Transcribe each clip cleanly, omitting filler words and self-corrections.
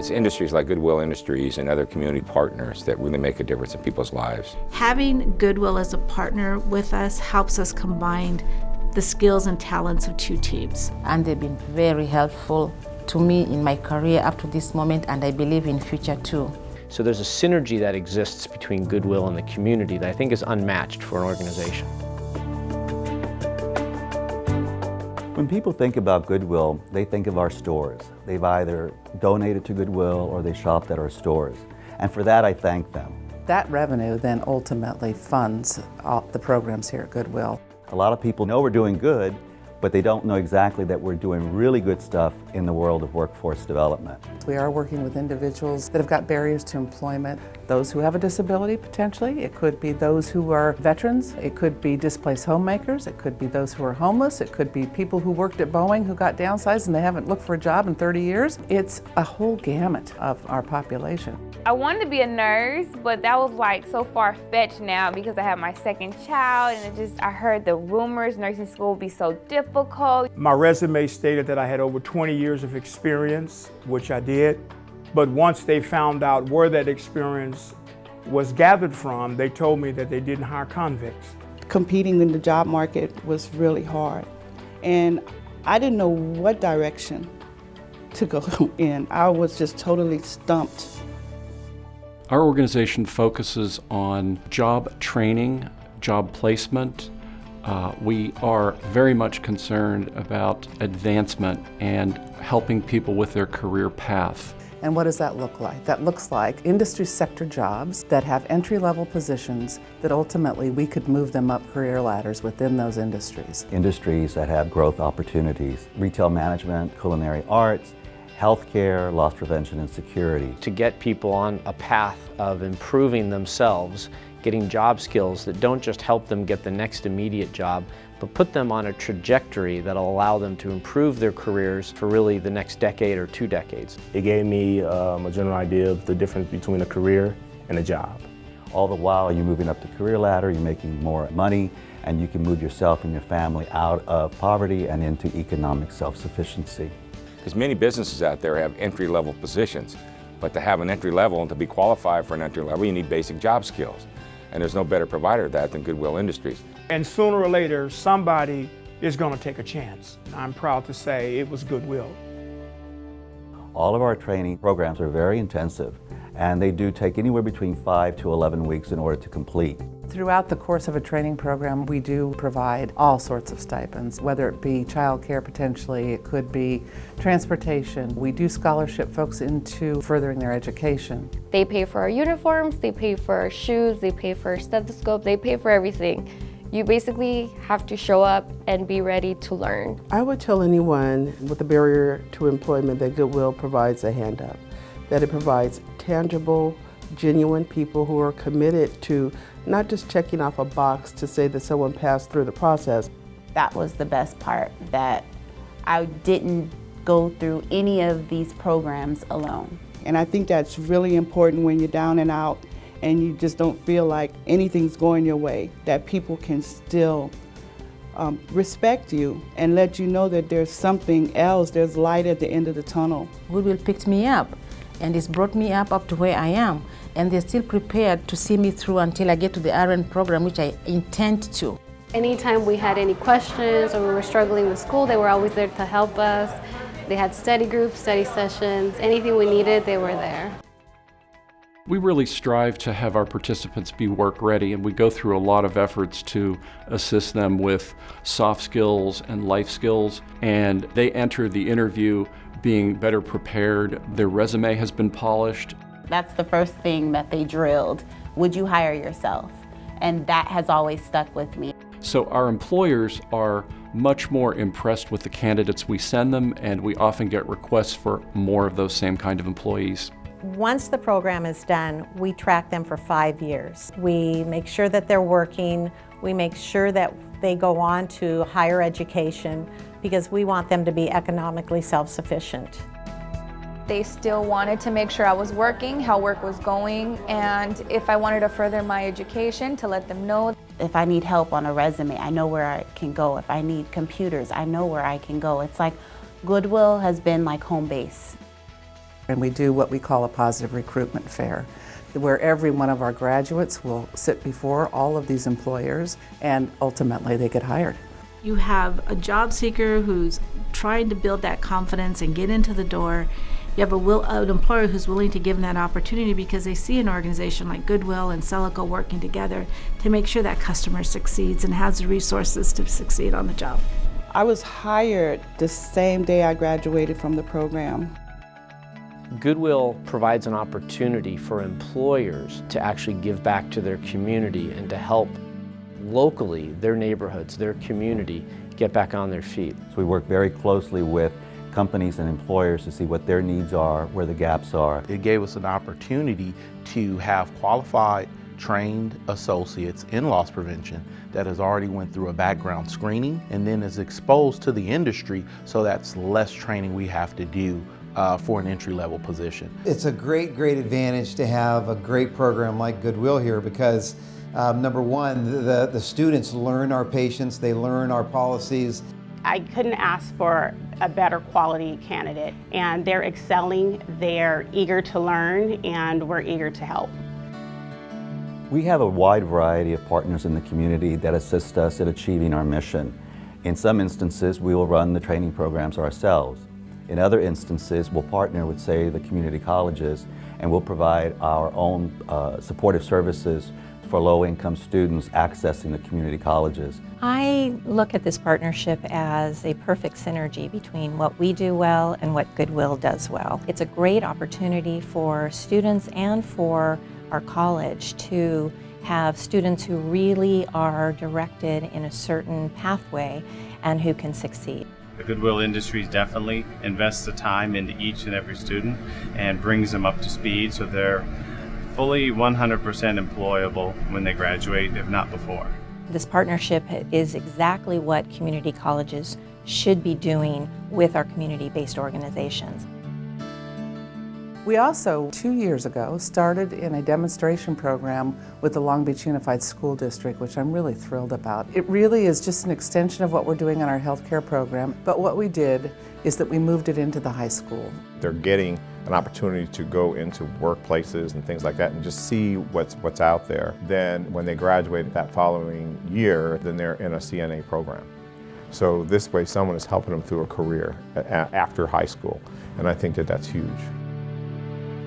It's industries like Goodwill Industries and other community partners that really make a difference in people's lives. Having Goodwill as a partner with us helps us combine the skills and talents of two teams. And they've been very helpful to me in my career up to this moment, and I believe in future too. So there's a synergy that exists between Goodwill and the community that I think is unmatched for an organization. When people think about Goodwill, they think of our stores. They've either donated to Goodwill or they shopped at our stores. And for that, I thank them. That revenue then ultimately funds all the programs here at Goodwill. A lot of people know we're doing good, but they don't know exactly that we're doing really good stuff in the world of workforce development. We are working with individuals that have got barriers to employment, those who have a disability potentially. It could be those who are veterans, it could be displaced homemakers, it could be those who are homeless, it could be people who worked at Boeing who got downsized and they haven't looked for a job in 30 years. It's a whole gamut of our population. I wanted to be a nurse, but that was like so far-fetched now because I have my second child, and I heard the rumors nursing school would be so difficult. My resume stated that I had over 20 years of experience, which I did. But once they found out where that experience was gathered from, they told me that they didn't hire convicts. Competing in the job market was really hard, and I didn't know what direction to go in. I was just totally stumped. Our organization focuses on job training, job placement. We are very much concerned about advancement and helping people with their career path. And what does that look like? That looks like industry sector jobs that have entry-level positions that ultimately we could move them up career ladders within those industries. Industries that have growth opportunities, retail management, culinary arts, healthcare, loss prevention, and security. To get people on a path of improving themselves, getting job skills that don't just help them get the next immediate job, but put them on a trajectory that'll allow them to improve their careers for really the next decade or 2 decades. It gave me a general idea of the difference between a career and a job. All the while you're moving up the career ladder, you're making more money, and you can move yourself and your family out of poverty and into economic self-sufficiency. Because many businesses out there have entry-level positions, but to have an entry level and to be qualified for an entry level, you need basic job skills. And there's no better provider of that than Goodwill Industries. And sooner or later, somebody is going to take a chance. I'm proud to say it was Goodwill. All of our training programs are very intensive, and they do take anywhere between 5 to 11 weeks in order to complete. Throughout the course of a training program, we do provide all sorts of stipends, whether it be childcare potentially, it could be transportation. We do scholarship folks into furthering their education. They pay for our uniforms, they pay for our shoes, they pay for our stethoscope, they pay for everything. You basically have to show up and be ready to learn. I would tell anyone with a barrier to employment that Goodwill provides a hand up, that it provides tangible, genuine people who are committed to not just checking off a box to say that someone passed through the process. That was the best part, that I didn't go through any of these programs alone. And I think that's really important when you're down and out and you just don't feel like anything's going your way, that people can still respect you and let you know that there's something else, there's light at the end of the tunnel. Goodwill picked me up, and it's brought me up to where I am. And they're still prepared to see me through until I get to the RN program, which I intend to. Anytime we had any questions or we were struggling with school, they were always there to help us. They had study groups, study sessions, anything we needed, they were there. We really strive to have our participants be work ready, and we go through a lot of efforts to assist them with soft skills and life skills, and they enter the interview being better prepared. Their resume has been polished. That's the first thing that they drilled. Would you hire yourself? And that has always stuck with me. So our employers are much more impressed with the candidates we send them, and we often get requests for more of those same kind of employees. Once the program is done, we track them for 5 years. We make sure that they're working. We make sure that they go on to higher education because we want them to be economically self-sufficient. They still wanted to make sure I was working, how work was going, and if I wanted to further my education, to let them know. If I need help on a resume, I know where I can go. If I need computers, I know where I can go. It's like Goodwill has been like home base. And we do what we call a positive recruitment fair, where every one of our graduates will sit before all of these employers and ultimately they get hired. You have a job seeker who's trying to build that confidence and get into the door. You have an employer who's willing to give them that opportunity because they see an organization like Goodwill and Celico working together to make sure that customer succeeds and has the resources to succeed on the job. I was hired the same day I graduated from the program. Goodwill provides an opportunity for employers to actually give back to their community and to help locally, their neighborhoods, their community, get back on their feet. So we work very closely with companies and employers to see what their needs are, where the gaps are. It gave us an opportunity to have qualified, trained associates in loss prevention that has already went through a background screening and then is exposed to the industry, so that's less training we have to do for an entry-level position. It's a great advantage to have a great program like Goodwill here because number one, the students learn our patients, they learn our policies. I couldn't ask for a better quality candidate, and they're excelling, they're eager to learn, and we're eager to help. We have a wide variety of partners in the community that assist us in achieving our mission. In some instances, we will run the training programs ourselves. In other instances, we'll partner with, say, the community colleges, and we'll provide our own supportive services for low-income students accessing the community colleges. I look at this partnership as a perfect synergy between what we do well and what Goodwill does well. It's a great opportunity for students and for our college to have students who really are directed in a certain pathway and who can succeed. The Goodwill Industries definitely invests the time into each and every student and brings them up to speed so they're fully 100% employable when they graduate, if not before. This partnership is exactly what community colleges should be doing with our community-based organizations. We also, 2 years ago, started in a demonstration program with the Long Beach Unified School District, which I'm really thrilled about. It really is just an extension of what we're doing in our healthcare program, but what we did is that we moved it into the high school. They're getting an opportunity to go into workplaces and things like that and just see what's out there. Then when they graduate that following year, then they're in a CNA program. So this way someone is helping them through a career after high school, and I think that that's huge.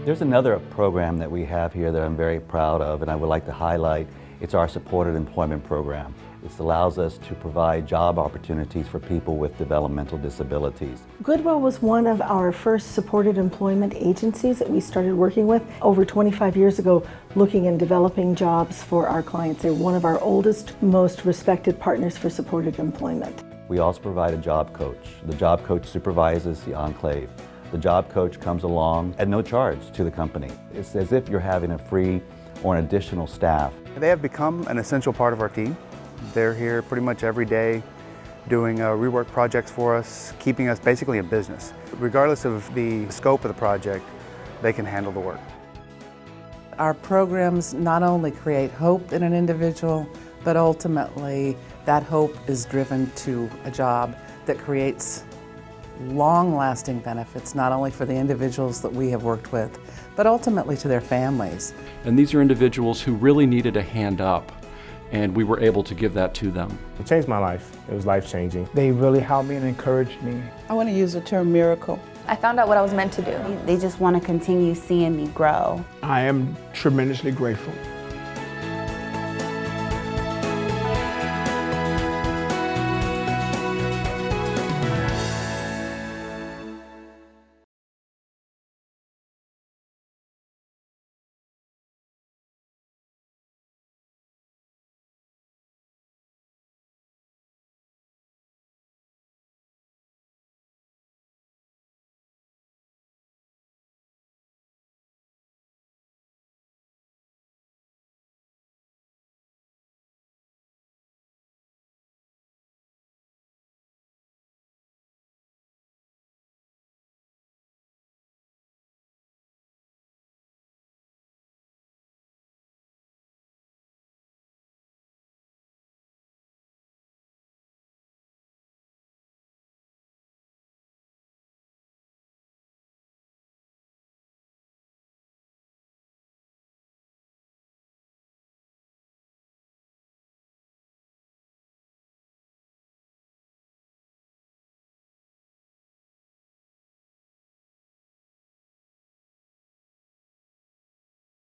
There's another program that we have here that I'm very proud of and I would like to highlight. It's our supported employment program. This allows us to provide job opportunities for people with developmental disabilities. Goodwill was one of our first supported employment agencies that we started working with over 25 years ago, looking and developing jobs for our clients. They're one of our oldest, most respected partners for supported employment. We also provide a job coach. The job coach supervises the enclave. The job coach comes along at no charge to the company. It's as if you're having a free or an additional staff. They have become an essential part of our team. They're here pretty much every day doing rework projects for us, keeping us basically in business. Regardless of the scope of the project, they can handle the work. Our programs not only create hope in an individual, but ultimately that hope is driven to a job that creates long-lasting benefits, not only for the individuals that we have worked with, but ultimately to their families. And these are individuals who really needed a hand up, and we were able to give that to them. It changed my life. It was life-changing. They really helped me and encouraged me. I want to use the term miracle. I found out what I was meant to do. They just want to continue seeing me grow. I am tremendously grateful.